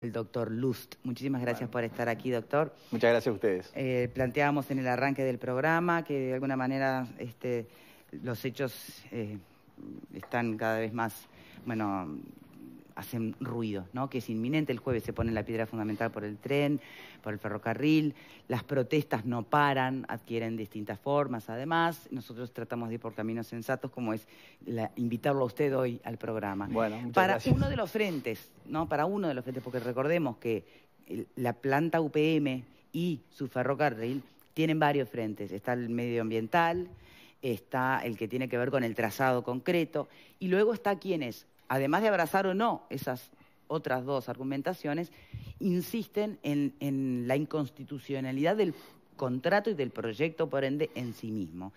El doctor Lust. Muchísimas gracias por estar aquí, doctor. Muchas gracias a ustedes. Planteábamos en el arranque del programa que de alguna manera los hechos están cada vez más, bueno, hacen ruido, ¿no? Que es inminente. El jueves se pone la piedra fundamental por el tren, por el ferrocarril. Las protestas no paran, adquieren distintas formas. Además, nosotros tratamos de ir por caminos sensatos, como es invitarlo a usted hoy al programa. Bueno, muchas para gracias. uno de los frentes, ¿no? Para uno de los frentes, porque recordemos que la planta UPM y su ferrocarril tienen varios frentes. Está el medioambiental, está el que tiene que ver con el trazado concreto, y luego está quienes, además de abrazar o no esas otras dos argumentaciones, insisten en la inconstitucionalidad del contrato y del proyecto, por ende, en sí mismo.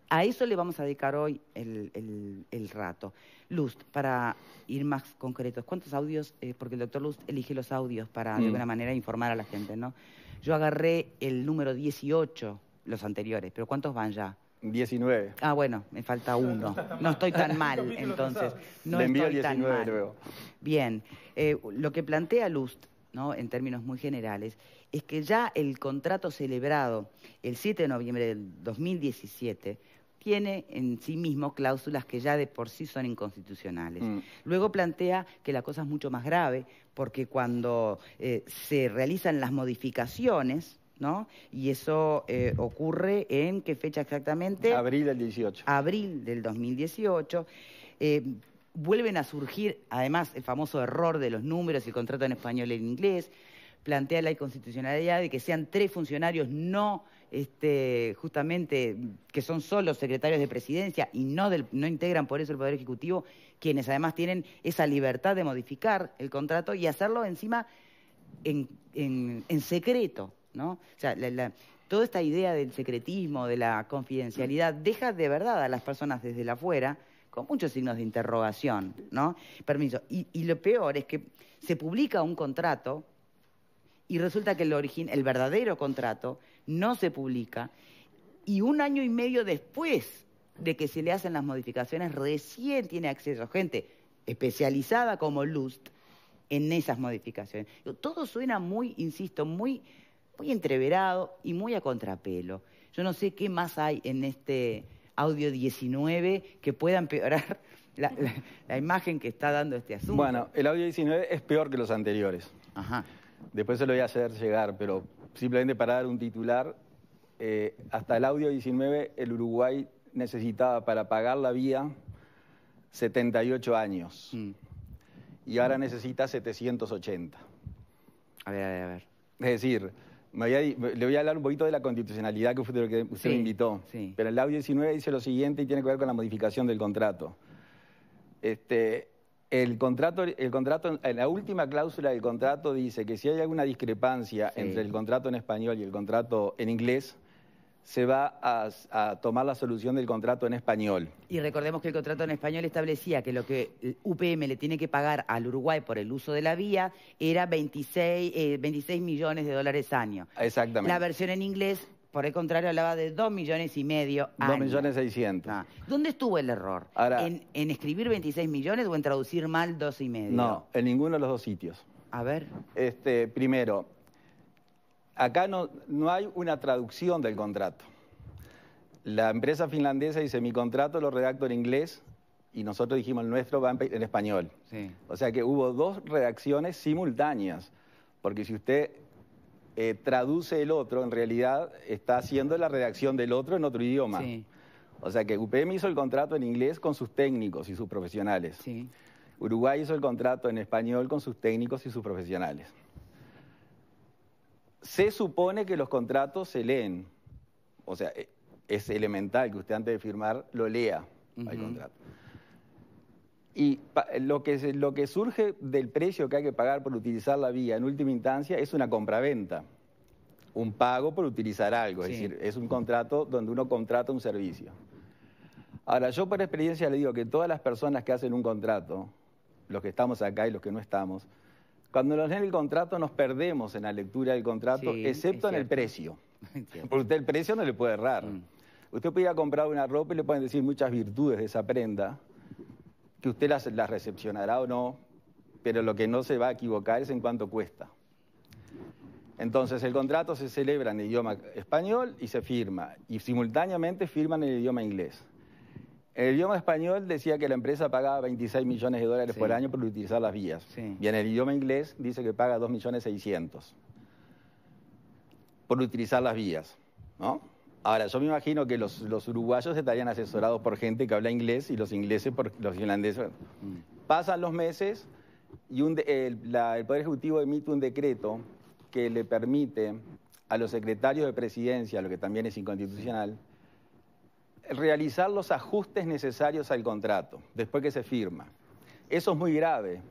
A eso le vamos a dedicar hoy el rato. Lust, para ir más concretos, ¿cuántos audios? Porque el doctor Lust elige los audios para, de alguna manera, informar a la gente, ¿no? Yo agarré el número 18, los anteriores, pero ¿cuántos van ya? 19. Ah, bueno, me falta uno. No estoy tan mal, entonces. No Le envío el estoy tan 19 mal. luego. Bien, lo que plantea Lust, ¿no?, en términos muy generales, es que ya el contrato celebrado el 7 de noviembre del 2017 tiene en sí mismo cláusulas que ya de por sí son inconstitucionales. Luego plantea que la cosa es mucho más grave, porque cuando se realizan las modificaciones, ¿no? Y eso ocurre en, ¿qué fecha exactamente? Abril del 18. Abril del 2018. Vuelven a surgir, además, el famoso error de los números y el contrato en español y en inglés. Plantea la inconstitucionalidad de que sean 3 funcionarios, no justamente que son solo secretarios de presidencia y no integran por eso el Poder Ejecutivo, quienes además tienen esa libertad de modificar el contrato y hacerlo encima en secreto, ¿no? O sea, toda esta idea del secretismo, de la confidencialidad, deja de verdad a las personas desde la afuera con muchos signos de interrogación, ¿no? Permiso. Y lo peor es que se publica un contrato y resulta que el verdadero contrato no se publica, y 1 año y medio después de que se le hacen las modificaciones, recién tiene acceso gente especializada como Lust en esas modificaciones. Todo suena muy, insisto, muy entreverado y muy a contrapelo. Yo no sé qué más hay en este audio 19 que pueda empeorar la imagen que está dando este asunto. Bueno, el audio 19 es peor que los anteriores. Ajá. Después se lo voy a hacer llegar, pero simplemente para dar un titular, hasta el audio 19 el Uruguay necesitaba para pagar la vía 78 años. Y ahora necesita 780. A ver. Es decir, le voy a hablar un poquito de la constitucionalidad que fue de lo que usted me invitó. Sí. Pero el audio 19 dice lo siguiente y tiene que ver con la modificación del contrato. El contrato, en la última cláusula del contrato dice que si hay alguna discrepancia entre el contrato en español y el contrato en inglés, se va a tomar la solución del contrato en español. Y recordemos que el contrato en español establecía que lo que el UPM le tiene que pagar al Uruguay por el uso de la vía era 26 millones de dólares año. Exactamente. La versión en inglés, por el contrario, hablaba de 2,5 millones año. 2.600.000. Ah. ¿Dónde estuvo el error? Ahora, ¿En escribir 26 millones o en traducir mal 2,5? No, en ninguno de los dos sitios. A ver. Primero, acá no hay una traducción del contrato. La empresa finlandesa dice, mi contrato lo redacto en inglés, y nosotros dijimos, el nuestro va en español. Sí. O sea que hubo 2 redacciones simultáneas, porque si usted traduce el otro, en realidad está haciendo la redacción del otro en otro idioma. Sí. O sea que UPM hizo el contrato en inglés con sus técnicos y sus profesionales. Sí. Uruguay hizo el contrato en español con sus técnicos y sus profesionales. Se supone que los contratos se leen. O sea, es elemental que usted antes de firmar lo lea, el contrato. Y lo que surge del precio que hay que pagar por utilizar la vía en última instancia es una compraventa, un pago por utilizar algo, es decir, es un contrato donde uno contrata un servicio. Ahora, yo por experiencia le digo que todas las personas que hacen un contrato, los que estamos acá y los que no estamos, cuando nos leen el contrato nos perdemos en la lectura del contrato, excepto en el precio. Porque usted el precio no le puede errar. Usted puede ir a comprar una ropa y le pueden decir muchas virtudes de esa prenda, que usted las recepcionará o no, pero lo que no se va a equivocar es en cuánto cuesta. Entonces, el contrato se celebra en el idioma español y se firma, y simultáneamente firman en el idioma inglés. En el idioma español decía que la empresa pagaba 26 millones de dólares por año por utilizar las vías. Sí. Y en el idioma inglés dice que paga 2.600.000 por utilizar las vías, ¿no? Ahora, yo me imagino que los uruguayos estarían asesorados por gente que habla inglés y los ingleses por los finlandeses. Pasan los meses y el Poder Ejecutivo emite un decreto que le permite a los secretarios de presidencia, lo que también es inconstitucional, realizar los ajustes necesarios al contrato, después que se firma. Eso es muy grave,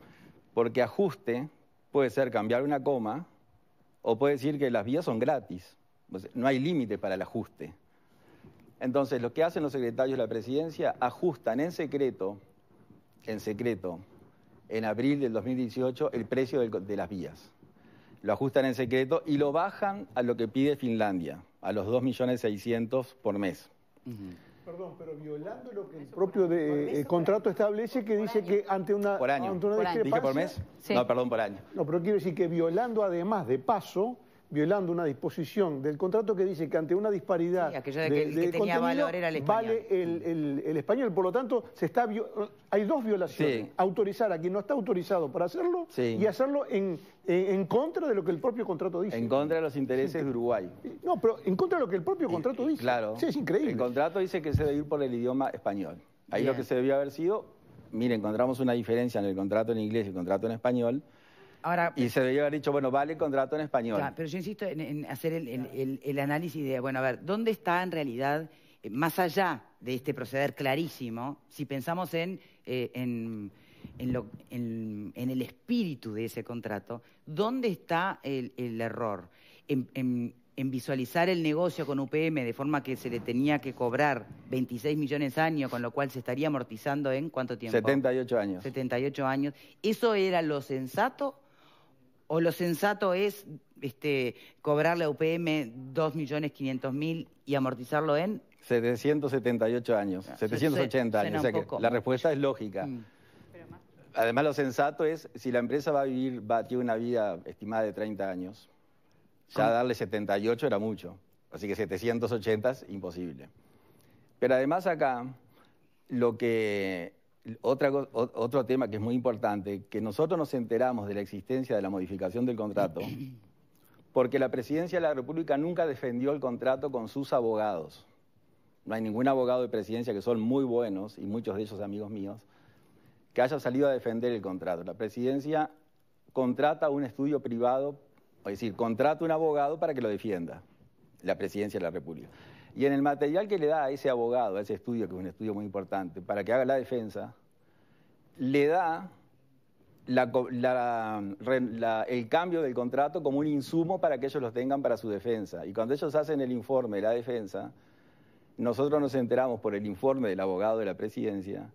porque ajuste puede ser cambiar una coma o puede decir que las vías son gratis. No hay límite para el ajuste. Entonces, lo que hacen los secretarios de la presidencia, ajustan en secreto, en abril del 2018, el precio de las vías. Lo ajustan en secreto y lo bajan a lo que pide Finlandia, a los 2.600.000 por mes. Perdón, pero violando lo que el propio contrato establece, que dice que ante una, por año. Ante una discrepancia... ¿Dije por mes? Sí. No, perdón, por año. No, pero quiero decir que violando además de paso, violando una disposición del contrato que dice que ante una disparidad que tenía valor era el español. Vale el español. Por lo tanto, hay dos violaciones. Sí. Autorizar a quien no está autorizado para hacerlo y hacerlo en contra de lo que el propio contrato dice. En contra de los intereses de Uruguay. No, pero en contra de lo que el propio contrato dice. Claro. Sí, es increíble. El contrato dice que se debe ir por el idioma español. Ahí lo que se debió haber sido, mire, encontramos una diferencia en el contrato en inglés y el contrato en español. Ahora, y se debió haber dicho, bueno, vale el contrato en español. Claro, pero yo insisto en hacer el análisis de, bueno, a ver, ¿dónde está en realidad, más allá de este proceder clarísimo, si pensamos en el espíritu de ese contrato, ¿dónde está el error? En visualizar el negocio con UPM de forma que se le tenía que cobrar 26 millones año, con lo cual se estaría amortizando en ¿cuánto tiempo? 78 años. 78 años. ¿Eso era lo sensato? ¿O lo sensato es cobrarle a UPM 2.500.000 y amortizarlo en? 778 años, 780 años. O sea que la respuesta es lógica. Además, lo sensato es, si la empresa tiene una vida estimada de 30 años, ya darle 78 era mucho. Así que 780 es imposible. Pero además acá, otro tema que es muy importante, que nosotros nos enteramos de la existencia de la modificación del contrato, porque la Presidencia de la República nunca defendió el contrato con sus abogados. No hay ningún abogado de Presidencia, que son muy buenos, y muchos de ellos amigos míos, que haya salido a defender el contrato. La Presidencia contrata un estudio privado, es decir, contrata un abogado para que lo defienda, la Presidencia de la República. Y en el material que le da a ese abogado, a ese estudio, que es un estudio muy importante, para que haga la defensa, le da el cambio del contrato como un insumo para que ellos lo tengan para su defensa. Y cuando ellos hacen el informe de la defensa, nosotros nos enteramos por el informe del abogado de la Presidencia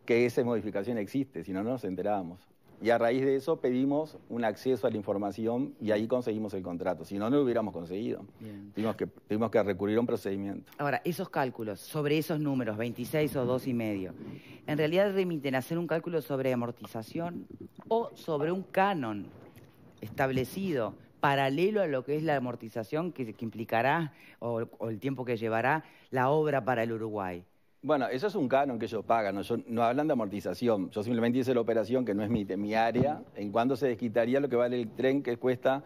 que esa modificación existe, si no, no nos enterábamos. Y a raíz de eso pedimos un acceso a la información y ahí conseguimos el contrato. Si no, no lo hubiéramos conseguido. Tuvimos que recurrir a un procedimiento. Ahora, esos cálculos sobre esos números, 26 o 2,5, ¿en realidad remiten a hacer un cálculo sobre amortización o sobre un canon establecido paralelo a lo que es la amortización que implicará o el tiempo que llevará la obra para el Uruguay? Bueno, eso es un canon que ellos pagan, no hablan de amortización. Yo simplemente hice la operación, que no es mi área, en cuánto se desquitaría lo que vale el tren, que cuesta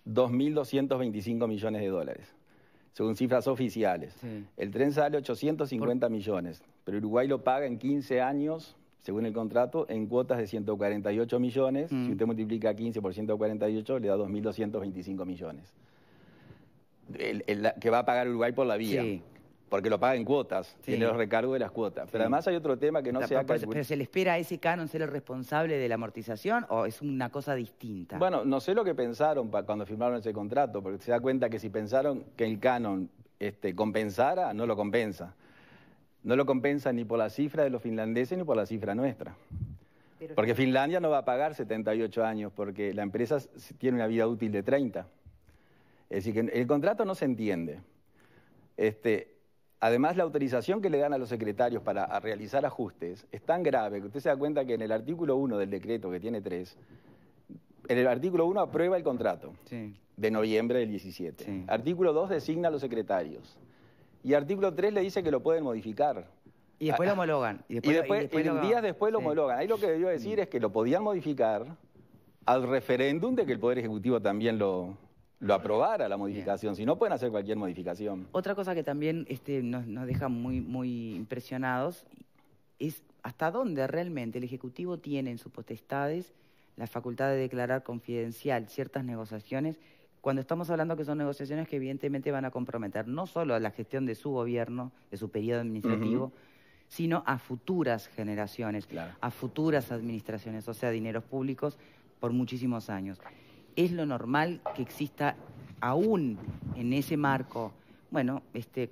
2.225 millones de dólares, según cifras oficiales. Sí. El tren sale 850 millones, pero Uruguay lo paga en 15 años, según el contrato, en cuotas de 148 millones. Si usted multiplica 15 por 148, le da 2.225 millones. Que va a pagar Uruguay por la vía. Sí. Porque lo paga en cuotas, tiene los recargos de las cuotas. Pero además hay otro tema que no se ha calculado. ¿Pero se le espera a ese canon ser el responsable de la amortización o es una cosa distinta? Bueno, no sé lo que pensaron cuando firmaron ese contrato, porque se da cuenta que si pensaron que el canon compensara, no lo compensa. No lo compensa ni por la cifra de los finlandeses ni por la cifra nuestra. Porque Finlandia no va a pagar 78 años, porque la empresa tiene una vida útil de 30. Es decir, que el contrato no se entiende. Además, la autorización que le dan a los secretarios para realizar ajustes es tan grave que usted se da cuenta que en el artículo 1 del decreto, que tiene 3, en el artículo 1 aprueba el contrato de noviembre del 17. Sí. Artículo 2 designa a los secretarios. Y artículo 3 le dice que lo pueden modificar. Y después lo homologan. Y días después lo homologan. Ahí lo que debió decir es que lo podían modificar al referéndum de que el Poder Ejecutivo también lo aprobara, la modificación. Si no, pueden hacer cualquier modificación. Otra cosa que también nos deja muy impresionados es hasta dónde realmente el Ejecutivo tiene en sus potestades la facultad de declarar confidencial ciertas negociaciones, cuando estamos hablando que son negociaciones que evidentemente van a comprometer no solo a la gestión de su gobierno, de su periodo administrativo, sino a futuras generaciones, a futuras administraciones, o sea, dineros públicos por muchísimos años. ¿Es lo normal que exista aún en ese marco, bueno,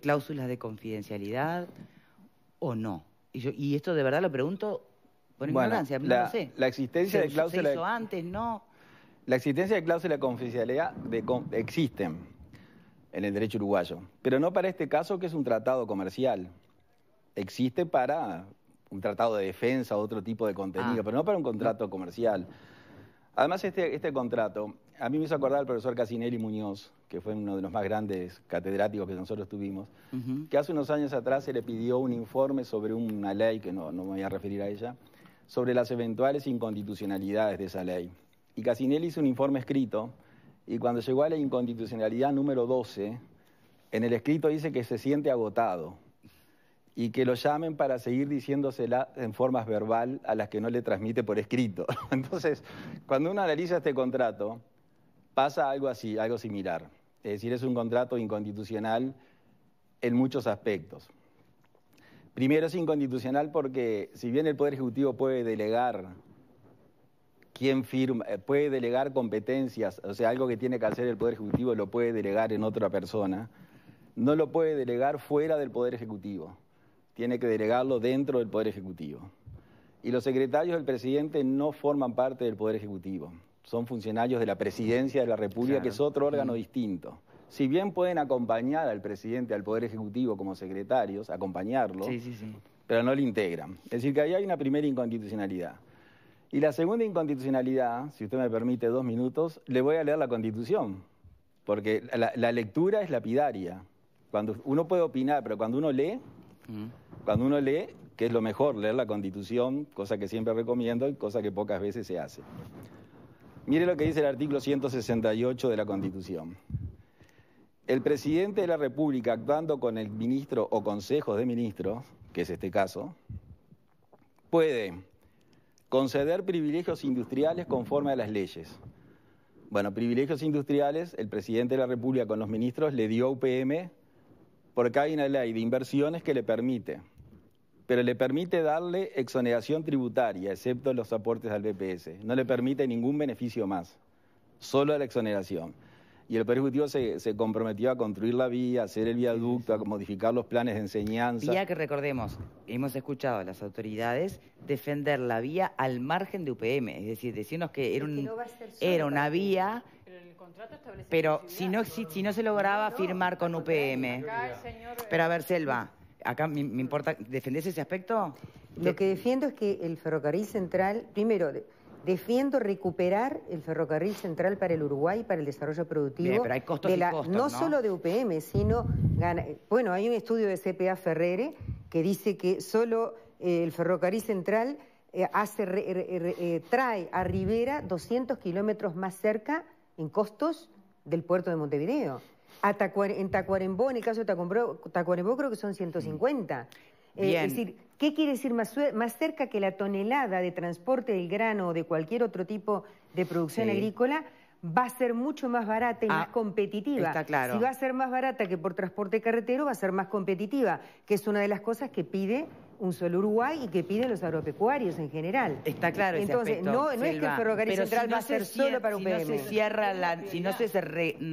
cláusulas de confidencialidad o no? Y esto de verdad lo pregunto por ignorancia, no lo sé. La existencia de cláusulas... ¿Se hizo antes? No. La existencia de cláusulas de confidencialidad existen en el derecho uruguayo, pero no para este caso, que es un tratado comercial. Existe para un tratado de defensa o otro tipo de contenido, pero no para un contrato comercial. Además, este contrato, a mí me hizo acordar al profesor Casinelli Muñoz, que fue uno de los más grandes catedráticos que nosotros tuvimos, que hace unos años atrás se le pidió un informe sobre una ley, que no me voy a referir a ella, sobre las eventuales inconstitucionalidades de esa ley. Y Casinelli hizo un informe escrito, y cuando llegó a la inconstitucionalidad número 12, en el escrito dice que se siente agotado, y que lo llamen para seguir diciéndosela en formas verbal a las que no le transmite por escrito. Entonces, cuando uno analiza este contrato, pasa algo así, algo similar. Es decir, es un contrato inconstitucional en muchos aspectos. Primero, es inconstitucional porque, si bien el Poder Ejecutivo puede delegar puede delegar competencias, o sea, algo que tiene que hacer el Poder Ejecutivo lo puede delegar en otra persona, no lo puede delegar fuera del Poder Ejecutivo. Tiene que delegarlo dentro del Poder Ejecutivo. Y los secretarios del presidente no forman parte del Poder Ejecutivo. Son funcionarios de la Presidencia de la República, que es otro órgano distinto. Si bien pueden acompañar al presidente al Poder Ejecutivo como secretarios, acompañarlo, pero no lo integran. Es decir, que ahí hay una primera inconstitucionalidad. Y la segunda inconstitucionalidad, si usted me permite 2 minutos, le voy a leer la Constitución, porque la lectura es lapidaria. Cuando uno puede opinar, pero cuando uno lee, que es lo mejor, leer la Constitución, cosa que siempre recomiendo y cosa que pocas veces se hace. Mire lo que dice el artículo 168 de la Constitución. El presidente de la República, actuando con el ministro o consejos de ministros, que es este caso, puede conceder privilegios industriales conforme a las leyes. Bueno, privilegios industriales, el presidente de la República con los ministros le dio a UPM porque hay una ley de inversiones que le permite, pero le permite darle exoneración tributaria, excepto los aportes al BPS. No le permite ningún beneficio más, solo la exoneración. Y el Poder Ejecutivo se comprometió a construir la vía, a hacer el viaducto, a modificar los planes de enseñanza. Vía que, recordemos, hemos escuchado a las autoridades defender la vía al margen de UPM, es decir, decirnos que era una vía, pero si no se lograba firmar con UPM. Pero a ver, Selva, acá me importa, ¿defendés ese aspecto? Lo que defiendo es que el ferrocarril central, primero, defiendo recuperar el ferrocarril central para el Uruguay, para el desarrollo productivo. Bien, pero hay costos y costos, no solo de UPM, sino... Bueno, hay un estudio de CPA Ferrere que dice que solo el ferrocarril central trae a Rivera 200 kilómetros más cerca en costos del puerto de Montevideo. En Tacuarembó, en el caso de Tacuarembó, creo que son 150. Es decir, ¿qué quiere decir más cerca? Que la tonelada de transporte del grano o de cualquier otro tipo de producción agrícola va a ser mucho más barata y más competitiva. Está claro. Si va a ser más barata que por transporte carretero, va a ser más competitiva, que es una de las cosas que pide un solo Uruguay y que piden los agropecuarios en general. Está claro ese Entonces, aspecto, no es que el ferrocarril central va a ser solo para UPM. Si no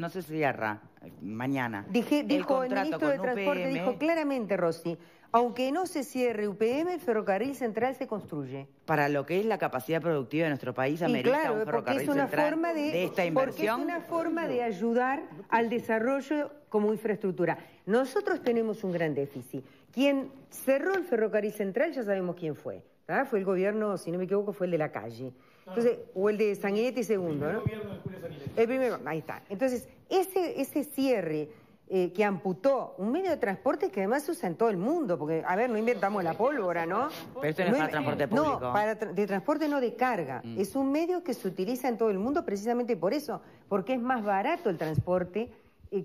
se cierra mañana Dijo el ministro de Transporte, dijo claramente, Rossi, Aunque no se cierre UPM, el ferrocarril central se construye. Para lo que es la capacidad productiva de nuestro país, amerita un ferrocarril central de esta inversión. Porque es una forma de ayudar al desarrollo como infraestructura. Nosotros tenemos un gran déficit. Quien cerró el ferrocarril central, ya sabemos quién fue. ¿Tá? Fue el gobierno, si no me equivoco, fue el de la calle. Entonces, o el de Sanguinetti segundo, ¿no? El primero, ahí está. Entonces, ese cierre que amputó un medio de transporte que además se usa en todo el mundo, porque, a ver, no inventamos la pólvora, ¿no? Pero esto no es para transporte público. No, de transporte no de carga. Es un medio que se utiliza en todo el mundo precisamente por eso, porque es más barato el transporte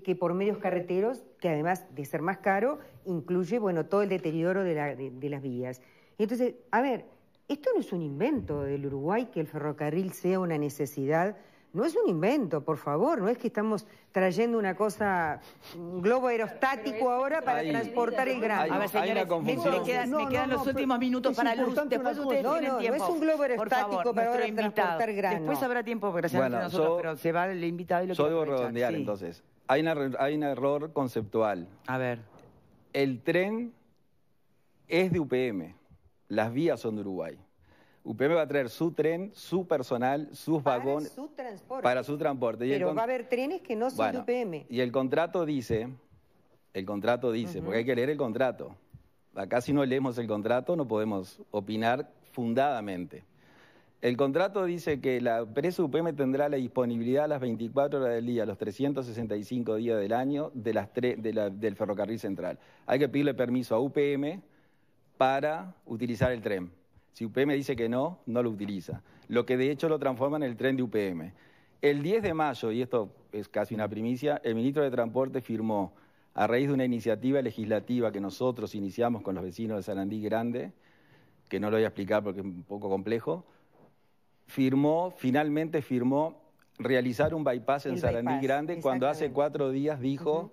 que por medios carreteros, que además de ser más caro, incluye, bueno, todo el deterioro de las vías. Entonces, a ver, esto no es un invento del Uruguay que el ferrocarril sea una necesidad. No es un invento, por favor, no es que estamos trayendo una cosa, un globo aerostático ahora para transportar el grano. A ver, señores, me quedan los últimos minutos para Luz. Después ustedes tienen tiempo. No es un globo aerostático para ahora transportar grano. Después habrá tiempo para hacer nosotros, pero se va el invitado y lo que yo debo redondear, entonces. Hay un error conceptual. A ver. El tren es de UPM, las vías son de Uruguay. UPM va a traer su tren, su personal, sus vagones para su transporte. Pero va a haber trenes que no son de UPM. Y el contrato dice, porque hay que leer el contrato. Acá si no leemos el contrato no podemos opinar fundadamente. El contrato dice que la empresa UPM tendrá la disponibilidad a las 24 horas del día, los 365 días del año del ferrocarril central. Hay que pedirle permiso a UPM para utilizar el tren. Si UPM dice que no, no lo utiliza. Lo que de hecho lo transforma en el tren de UPM. El 10 de mayo, y esto es casi una primicia, el ministro de Transporte firmó, a raíz de una iniciativa legislativa que nosotros iniciamos con los vecinos de Sarandí Grande, que no lo voy a explicar porque es un poco complejo, finalmente firmó realizar un bypass en Sarandí Grande cuando hace 4 días dijo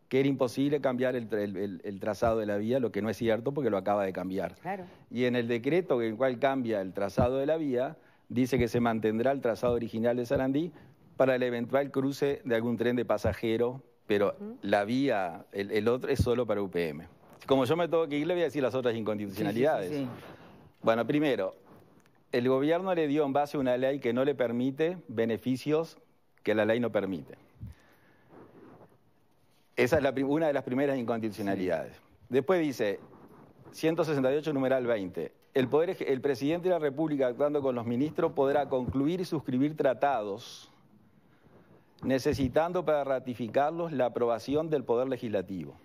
que era imposible cambiar el trazado de la vía, lo que no es cierto porque lo acaba de cambiar. Claro. Y en el decreto en el cual cambia el trazado de la vía, dice que se mantendrá el trazado original de Sarandí para el eventual cruce de algún tren de pasajero, pero la vía, el otro es solo para UPM. Como yo me tengo que ir, le voy a decir las otras inconstitucionalidades. Sí. Bueno, primero, el gobierno le dio en base a una ley que no le permite beneficios que la ley no permite. Esa es una de las primeras inconstitucionalidades. Después dice, 168 numeral 20, el presidente de la República, actuando con los ministros, podrá concluir y suscribir tratados, necesitando para ratificarlos la aprobación del Poder Legislativo.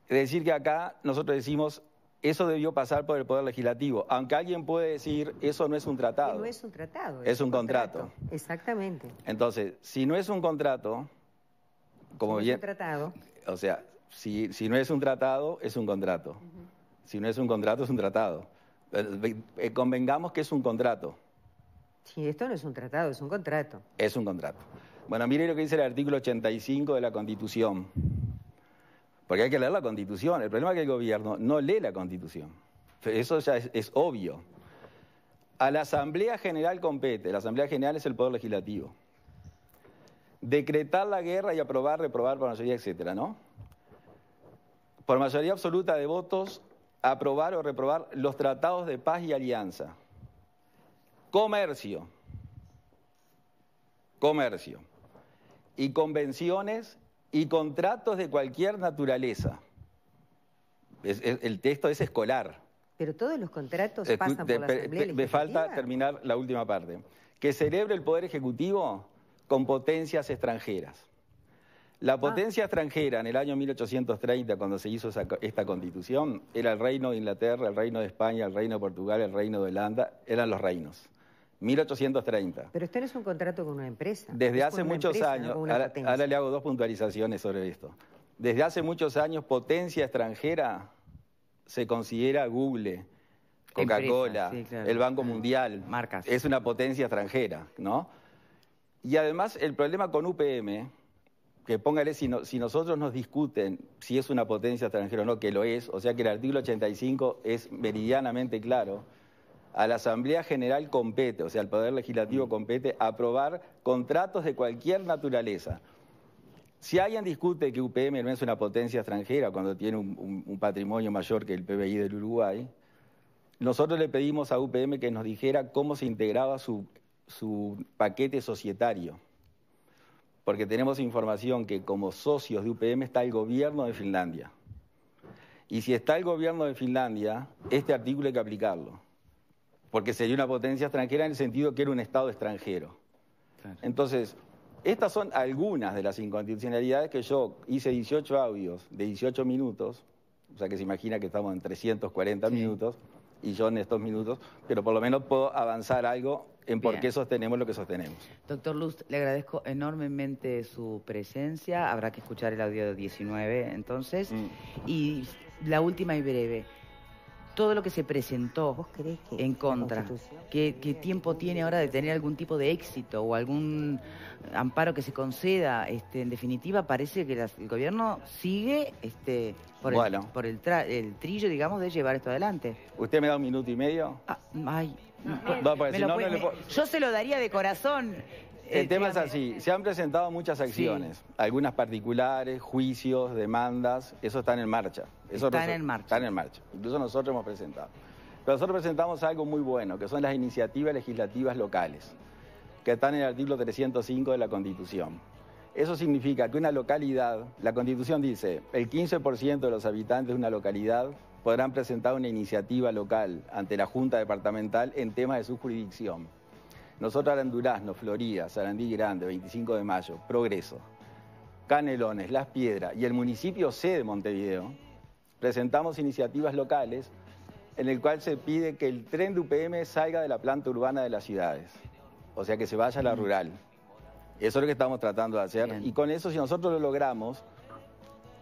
Es decir que acá nosotros decimos, eso debió pasar por el Poder Legislativo, aunque alguien puede decir, eso no es un tratado. No es un tratado. Es un contrato. Exactamente. Entonces, si no es un contrato, como bien, o sea, si no es un tratado, es un contrato. Si no es un contrato, es un tratado. Convengamos que es un contrato. Sí, esto no es un tratado, es un contrato. Es un contrato. Bueno, mire lo que dice el artículo 85 de la Constitución. Porque hay que leer la Constitución. El problema es que el gobierno no lee la Constitución. Eso ya es obvio. A la Asamblea General compete. La Asamblea General es el Poder Legislativo. Decretar la guerra y aprobar, reprobar por mayoría, etcétera, ¿no? Por mayoría absoluta de votos, aprobar o reprobar los tratados de paz y alianza. Comercio. Y convenciones y contratos de cualquier naturaleza. El texto es escolar. Pero todos los contratos pasan por la Asamblea Legislativa. Me falta terminar la última parte. Que celebre el Poder Ejecutivo con potencias extranjeras. La potencia extranjera en el año 1830, cuando se hizo esta Constitución, era el Reino de Inglaterra, el Reino de España, el Reino de Portugal, el Reino de Holanda, eran los reinos. 1830. Pero esto no es un contrato con una empresa. Desde hace muchos años, ahora le hago 2 puntualizaciones sobre esto. Desde hace muchos años, potencia extranjera se considera Google, Coca-Cola, el Banco Mundial. Marcas. Es una potencia extranjera, ¿no? Y además el problema con UPM, que póngale si nosotros nos discuten si es una potencia extranjera o no, que lo es, o sea que el artículo 85 es meridianamente claro, a la Asamblea General compete, o sea, al Poder Legislativo compete aprobar contratos de cualquier naturaleza. Si alguien discute que UPM no es una potencia extranjera cuando tiene un patrimonio mayor que el PBI del Uruguay, nosotros le pedimos a UPM que nos dijera cómo se integraba su paquete societario. Porque tenemos información que como socios de UPM está el gobierno de Finlandia. Y si está el gobierno de Finlandia, este artículo hay que aplicarlo. Porque sería una potencia extranjera en el sentido que era un Estado extranjero. Claro. Entonces, estas son algunas de las inconstitucionalidades que yo hice 18 audios de 18 minutos, o sea que se imagina que estamos en 340 minutos, y yo en estos minutos, pero por lo menos puedo avanzar algo en por qué sostenemos lo que sostenemos. Doctor Lust, le agradezco enormemente su presencia. Habrá que escuchar el audio 19 entonces. Y la última y breve. Todo lo que se presentó en contra, ¿qué tiempo tiene ahora de tener algún tipo de éxito o algún amparo que se conceda? En definitiva, parece que el gobierno sigue por el trillo, digamos, de llevar esto adelante. ¿Usted me da 1 minuto y medio? Yo se lo daría de corazón. El tema es así, se han presentado muchas acciones, algunas particulares, juicios, demandas, eso está en marcha. Está en marcha, incluso nosotros hemos presentado. Pero nosotros presentamos algo muy bueno, que son las iniciativas legislativas locales, que están en el artículo 305 de la Constitución. Eso significa que una localidad, la Constitución dice, el 15% de los habitantes de una localidad podrán presentar una iniciativa local ante la Junta Departamental en temas de su jurisdicción. Nosotros ahora en Durazno, Florida, Sarandí Grande, 25 de mayo, Progreso, Canelones, Las Piedras y el municipio C de Montevideo, presentamos iniciativas locales en el cual se pide que el tren de UPM salga de la planta urbana de las ciudades, o sea que se vaya a la rural. Eso es lo que estamos tratando de hacer. Bien. Y con eso, si nosotros lo logramos,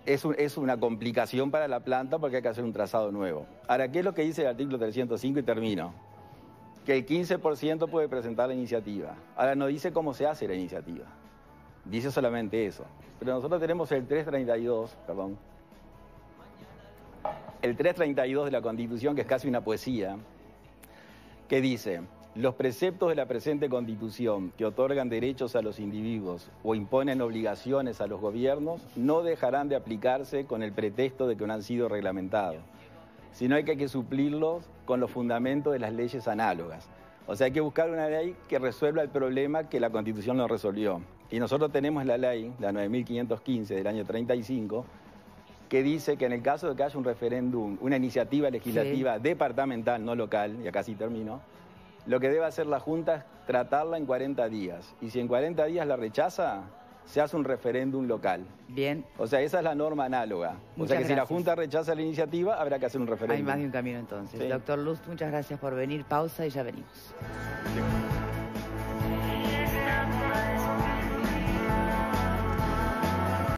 es una complicación para la planta porque hay que hacer un trazado nuevo. Ahora, ¿qué es lo que dice el artículo 305? Y termino. Que el 15% puede presentar la iniciativa. Ahora no dice cómo se hace la iniciativa, dice solamente eso. Pero nosotros tenemos el 332, el 332 de la Constitución, que es casi una poesía, que dice: los preceptos de la presente Constitución que otorgan derechos a los individuos o imponen obligaciones a los gobiernos no dejarán de aplicarse con el pretexto de que no han sido reglamentados, sino hay que suplirlos con los fundamentos de las leyes análogas. O sea, hay que buscar una ley que resuelva el problema que la Constitución no resolvió. Y nosotros tenemos la ley, la 9.515 del año 35, que dice que en el caso de que haya un referéndum, una iniciativa legislativa departamental, no local, y acá sí termino, lo que debe hacer la Junta es tratarla en 40 días. Y si en 40 días la rechaza, se hace un referéndum local. Bien. O sea, esa es la norma análoga. O sea que si la Junta rechaza la iniciativa, habrá que hacer un referéndum. Hay más de un camino entonces. Sí. Doctor Lust, muchas gracias por venir. Pausa y ya venimos. Sí.